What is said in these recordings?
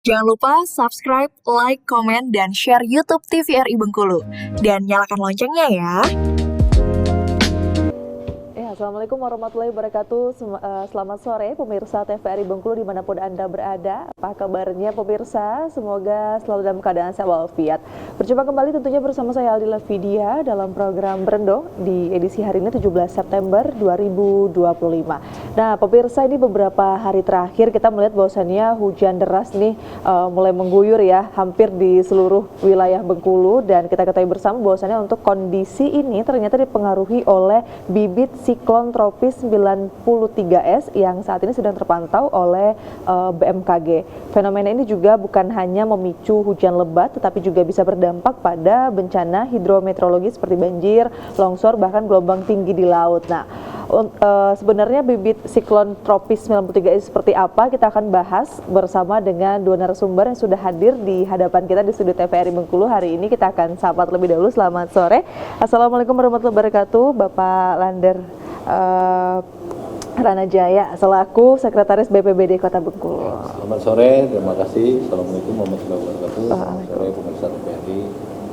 Jangan lupa subscribe, like, komen, dan share YouTube TVRI Bengkulu. Dan nyalakan loncengnya ya. Assalamualaikum warahmatullahi wabarakatuh. Selamat sore pemirsa TVRI Bengkulu dimanapun Anda berada. Apa kabarnya pemirsa? Semoga selalu dalam keadaan sehat walafiat. Berjumpa kembali tentunya bersama saya Aldila Vidya dalam program Berendo di edisi hari ini 17 September 2025. Nah pemirsa, ini beberapa hari terakhir kita melihat bahwasannya hujan deras nih mulai mengguyur ya hampir di seluruh wilayah Bengkulu, dan kita ketahui bersama bahwasannya untuk kondisi ini ternyata dipengaruhi oleh bibit siklon tropis 93S yang saat ini sedang terpantau oleh BMKG. Fenomena ini juga bukan hanya memicu hujan lebat, tetapi juga bisa berdampak pada bencana hidrometeorologi seperti banjir, longsor, bahkan gelombang tinggi di laut. Nah, sebenarnya bibit siklon tropis 93S seperti apa, kita akan bahas bersama dengan dua narasumber yang sudah hadir di hadapan kita di studio TVRI Bengkulu. Hari ini kita akan sapa terlebih dahulu. Selamat sore. Assalamualaikum warahmatullahi wabarakatuh, Bapak Lander Rana Jaya selaku Sekretaris BPBD Kota Bengkulu. Selamat sore, terima kasih. Assalamualaikum warahmatullahi wabarakatuh. Selamat sore pemirsa TVRI.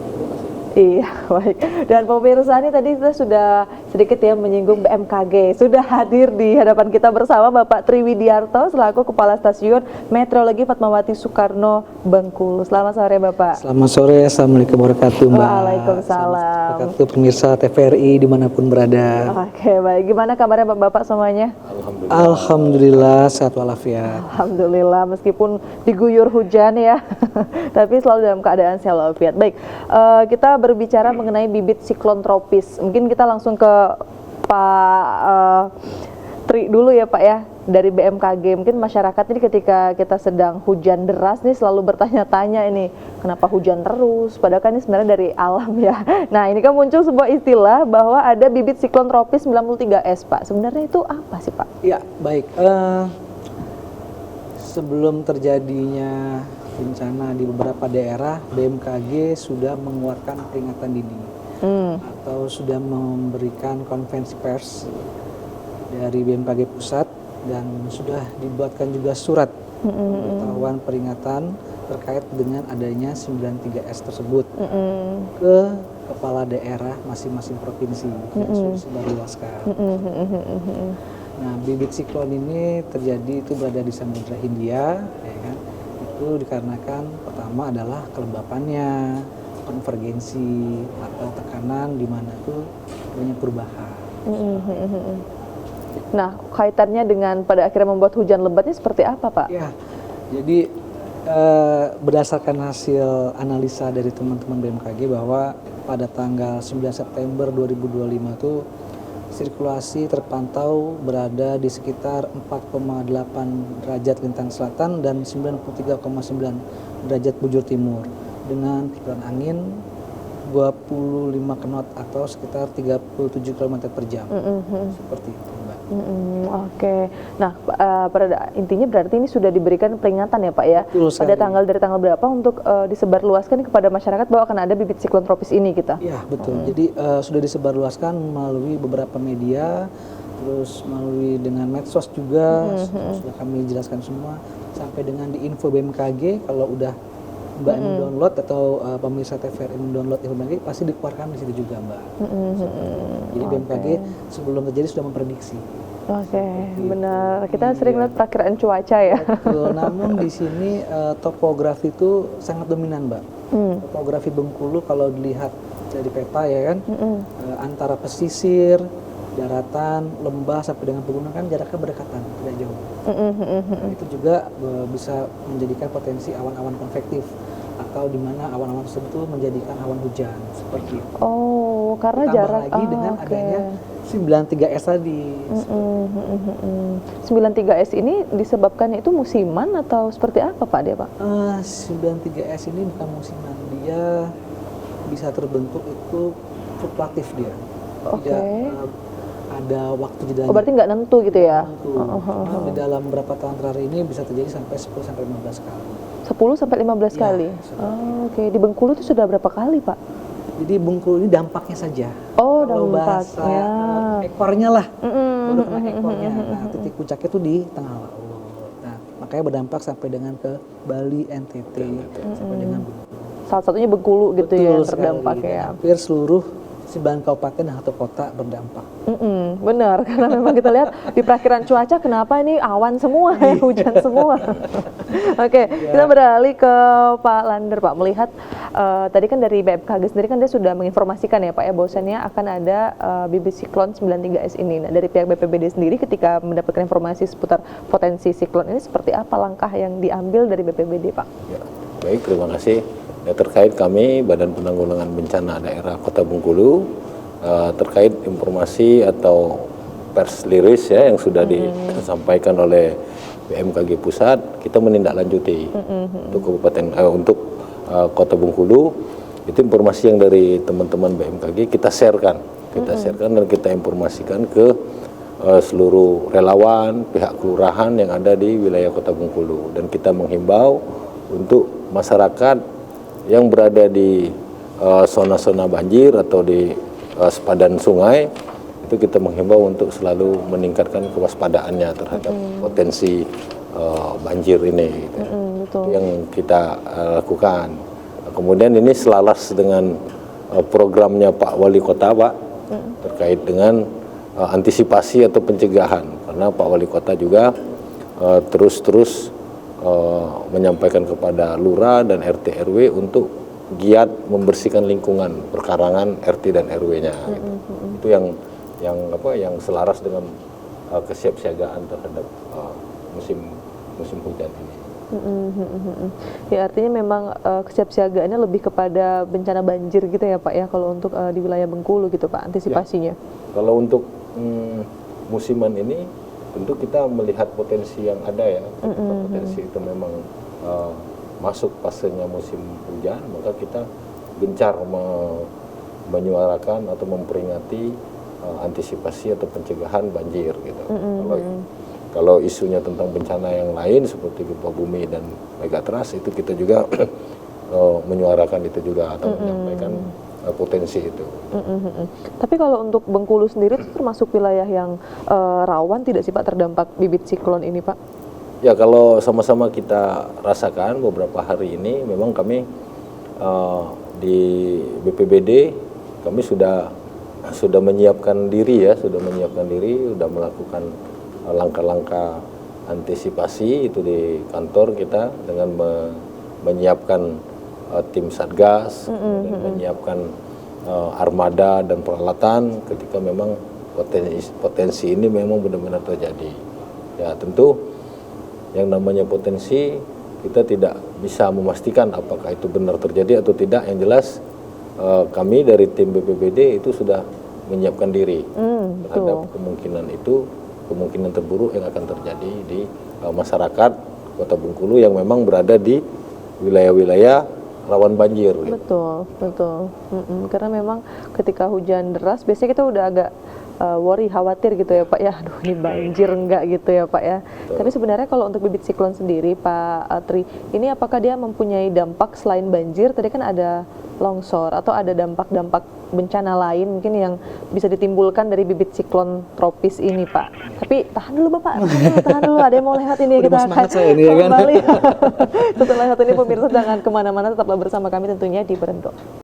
Terima kasih. Iya, baik. Dan pemirsa, ini tadi kita sudah sedikit ya menyinggung BMKG. Sudah hadir di hadapan kita bersama Bapak Triwidiarto selaku Kepala Stasiun Meteorologi Fatmawati Soekarno Bengkulu. Selamat sore Bapak. Selamat sore, Assalamualaikum warahmatullahi wabarakatuh, Mbak. Waalaikumsalam. Wabarakatuh pemirsa TVRI dimanapun berada. Oke, baik. Gimana kabarnya Bapak semuanya? Alhamdulillah sehat walafiat. Alhamdulillah, meskipun diguyur hujan ya, tapi selalu dalam keadaan sehat walafiat. Baik, kita berbicara mengenai bibit siklon tropis. Mungkin kita langsung ke Pak Tri dulu ya Pak ya, dari BMKG. Mungkin masyarakat ini ketika kita sedang hujan deras nih selalu bertanya-tanya ini, kenapa hujan terus? Padahal kan ini sebenarnya dari alam ya. Nah ini kan muncul sebuah istilah bahwa ada bibit siklon tropis 93S Pak. Sebenarnya itu apa sih Pak? Ya, baik. Sebelum terjadinya bencana di beberapa daerah, BMKG sudah mengeluarkan peringatan dini atau sudah memberikan konferensi pers dari BMKG pusat, dan sudah dibuatkan juga surat pemberitahuan peringatan terkait dengan adanya 93S tersebut ke kepala daerah masing-masing provinsi yang sudah disebarluaskan. Nah, bibit siklon ini terjadi itu berada di Samudra Hindia, ya kan? Itu dikarenakan pertama adalah kelembapannya, konvergensi atau tekanan di mana itu banyak perubahan. Nah, kaitannya dengan pada akhirnya membuat hujan lebatnya seperti apa Pak? Ya, jadi berdasarkan hasil analisa dari teman-teman BMKG bahwa pada tanggal 9 September 2025 itu sirkulasi terpantau berada di sekitar 4,8 derajat lintang selatan dan 93,9 derajat bujur timur dengan kecepatan angin 25 knot atau sekitar 37 km per jam. Seperti itu, Mbak. Oke. Nah, pada intinya berarti ini sudah diberikan peringatan ya Pak ya. Pada dari tanggal berapa untuk disebarluaskan kepada masyarakat bahwa akan ada bibit siklon tropis ini kita? Iya, betul. Jadi sudah disebarluaskan melalui beberapa media, terus melalui dengan medsos juga, sudah kami jelaskan semua, sampai dengan di info BMKG. Kalau udah Mbak mendownload atau pemirsa TVRI mendownload info BMKG pasti dikeluarkan di situ juga Mbak. Jadi BMKG sebelum terjadi sudah memprediksi. Oke, benar. Kita sering lihat perakiraan cuaca ya. Betul. Namun di sini topografi itu sangat dominan Mbak. Topografi Bengkulu kalau dilihat dari peta ya kan, antara pesisir, daratan, lembah sampai dengan pegunungan kan jaraknya berdekatan, tidak jauh. Itu juga bisa menjadikan potensi awan-awan konvektif atau di mana awan-awan tersebut menjadikan awan hujan seperti itu. Oh, karena ditambah jarak lagi dengan adanya 93S tadi. 93S ini disebabkan itu musiman atau seperti apa Pak dia Pak? 93S ini bukan musiman, dia bisa terbentuk itu fluktuatif dia. Tidak ada waktu jeda. Oh, berarti nggak nentu gitu ya? Di dalam beberapa tahun terakhir ini bisa terjadi sampai 10 sampai 15 kali. 10 sampai 15 Ya, kali. Oke. Di Bengkulu itu sudah berapa kali, Pak? Jadi Bengkulu ini dampaknya saja. Oh, Kalau dampaknya. bahasa ekornya lah. Baru kena ekornya. Nah, titik puncaknya itu di tengah laut. Nah, makanya berdampak sampai dengan ke Bali, NTT, sampai dengan Salah satunya Bengkulu gitu ya yang terdampak sekali. ya. Hampir seluruh 9 kabupaten dan 1 kota berdampak. Benar, karena memang kita lihat di perakiran cuaca kenapa ini awan semua ya, hujan semua. Oke, kita beralih ke Pak Lander, Pak. Melihat tadi kan dari BMKG sendiri kan dia sudah menginformasikan ya Pak ya bahwasannya akan ada bibit siklon 93S ini. Nah, dari pihak BPBD sendiri ketika mendapatkan informasi seputar potensi siklon ini seperti apa langkah yang diambil dari BPBD, Pak? Ya, baik, terima kasih. Ya, terkait kami Badan Penanggulangan Bencana Daerah Kota Bengkulu terkait informasi atau pers liris ya yang sudah disampaikan oleh BMKG Pusat, kita menindaklanjuti untuk Kota Bengkulu. Itu informasi yang dari teman-teman BMKG kita sharekan, dan kita informasikan ke seluruh relawan, pihak kelurahan yang ada di wilayah Kota Bengkulu, dan kita menghimbau untuk masyarakat yang berada di zona-zona banjir atau di sepadan sungai, itu kita menghimbau untuk selalu meningkatkan kewaspadaannya terhadap potensi banjir ini gitu. Itu yang kita lakukan. Kemudian ini selaras dengan programnya Pak Wali Kota, Pak, terkait dengan antisipasi atau pencegahan, karena Pak Wali Kota juga terus menyampaikan kepada lurah dan RT RW untuk giat membersihkan lingkungan perkarangan RT dan RW-nya. Gitu. Itu yang selaras dengan kesiapsiagaan terhadap musim hujan ini. Ya, artinya memang kesiapsiagaannya lebih kepada bencana banjir gitu ya Pak ya, kalau untuk di wilayah Bengkulu gitu Pak, antisipasinya. Ya. Kalau untuk musiman ini tentu kita melihat potensi yang ada ya. Ketika potensi itu memang masuk fasenya musim hujan, maka kita gencar menyuarakan atau memperingati antisipasi atau pencegahan banjir gitu. Kalau isunya tentang bencana yang lain seperti gempa bumi dan megatrust, itu kita juga menyuarakan itu juga atau menyampaikan potensi itu. Tapi kalau untuk Bengkulu sendiri itu termasuk wilayah yang rawan tidak sih Pak terdapat bibit siklon ini Pak? Ya, kalau sama-sama kita rasakan beberapa hari ini memang kami di BPBD kami sudah menyiapkan diri ya, sudah melakukan langkah-langkah antisipasi itu di kantor kita dengan menyiapkan tim satgas, menyiapkan armada dan peralatan ketika memang potensi ini memang benar-benar terjadi. Ya, tentu yang namanya potensi kita tidak bisa memastikan apakah itu benar terjadi atau tidak. Yang jelas kami dari tim BPBD itu sudah menyiapkan diri terhadap kemungkinan terburuk yang akan terjadi di masyarakat Kota Bengkulu yang memang berada di wilayah-wilayah rawan banjir. Betul. Karena memang ketika hujan deras biasanya kita udah agak khawatir gitu ya Pak ya, aduh ini banjir enggak gitu ya Pak ya. Tapi sebenarnya kalau untuk bibit siklon sendiri Pak Tri, ini apakah dia mempunyai dampak selain banjir? Tadi kan ada longsor atau ada dampak-dampak bencana lain mungkin yang bisa ditimbulkan dari bibit siklon tropis ini Pak. Tapi tahan dulu Bapak, tahan dulu, ada yang mau lewat ini, kita akan kembali. Setelah lewat ini pemirsa jangan kemana-mana, tetaplah bersama kami tentunya di Berendok.